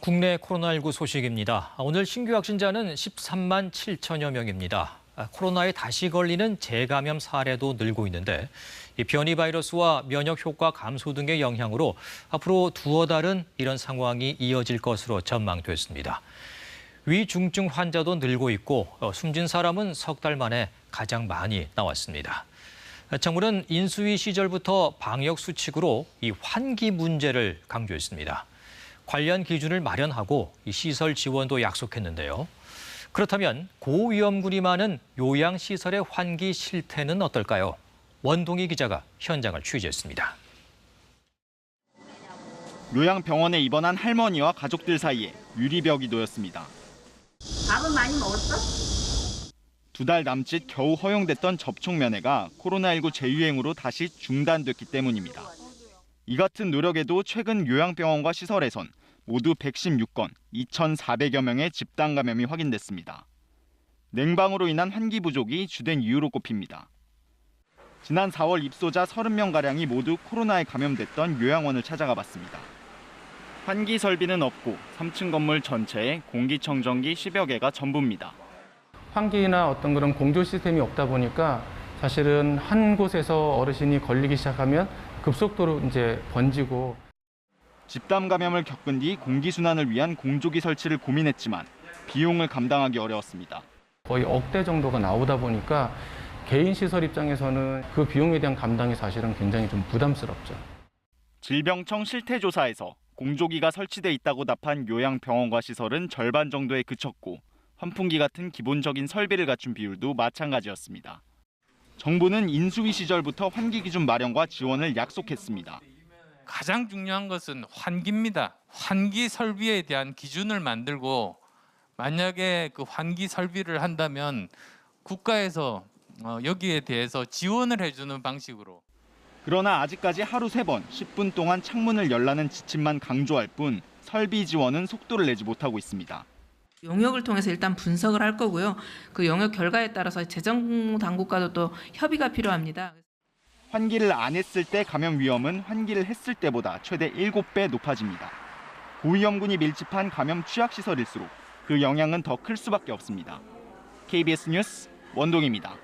국내 코로나19 소식입니다. 오늘 신규 확진자는 13만 7천여 명입니다. 코로나에 다시 걸리는 재감염 사례도 늘고 있는데 이 변이 바이러스와 면역 효과 감소 등의 영향으로 앞으로 두어 달은 이런 상황이 이어질 것으로 전망됐습니다. 위중증 환자도 늘고 있고 숨진 사람은 석 달 만에 가장 많이 나왔습니다. 정부는 인수위 시절부터 방역 수칙으로 이 환기 문제를 강조했습니다. 관련 기준을 마련하고 시설 지원도 약속했는데요. 그렇다면 고위험군이 많은 요양시설의 환기 실태는 어떨까요? 원동희 기자가 현장을 취재했습니다. 요양병원에 입원한 할머니와 가족들 사이에 유리벽이 놓였습니다. 밥은 많이 먹었어? 2달 남짓 겨우 허용됐던 접촉 면회가 코로나19 재유행으로 다시 중단됐기 때문입니다. 이 같은 노력에도 최근 요양병원과 시설에선 모두 116건, 2,400여 명의 집단 감염이 확인됐습니다. 냉방으로 인한 환기 부족이 주된 이유로 꼽힙니다. 지난 4월 입소자 30명가량이 모두 코로나에 감염됐던 요양원을 찾아가 봤습니다. 환기 설비는 없고 3층 건물 전체에 공기청정기 10여 개가 전부입니다. 환기나 어떤 그런 공조 시스템이 없다 보니까 사실은 한 곳에서 어르신이 걸리기 시작하면 급속도로 이제 번지고. 집단 감염을 겪은 뒤 공기순환을 위한 공조기 설치를 고민했지만 비용을 감당하기 어려웠습니다. 거의 억대 정도가 나오다 보니까 개인 시설 입장에서는 그 비용에 대한 감당이 사실은 굉장히 좀 부담스럽죠. 질병청 실태조사에서 공조기가 설치돼 있다고 답한 요양병원과 시설은 절반 정도에 그쳤고 환풍기 같은 기본적인 설비를 갖춘 비율도 마찬가지였습니다. 정부는 인수위 시절부터 환기 기준 마련과 지원을 약속했습니다. 가장 중요한 것은 환기입니다. 환기 설비에 대한 기준을 만들고 만약에 그 환기 설비를 한다면 국가에서 여기에 대해서 지원을 해주는 방식으로. 그러나 아직까지 하루 3번 10분 동안 창문을 열라는 지침만 강조할 뿐 설비 지원은 속도를 내지 못하고 있습니다. 용역을 통해서 일단 분석을 할 거고요. 그 용역 결과에 따라서 재정 당국과도 또 협의가 필요합니다. 환기를 안 했을 때 감염 위험은 환기를 했을 때보다 최대 7배 높아집니다. 고위험군이 밀집한 감염 취약시설일수록 그 영향은 더 클 수밖에 없습니다. KBS 뉴스 원동희입니다.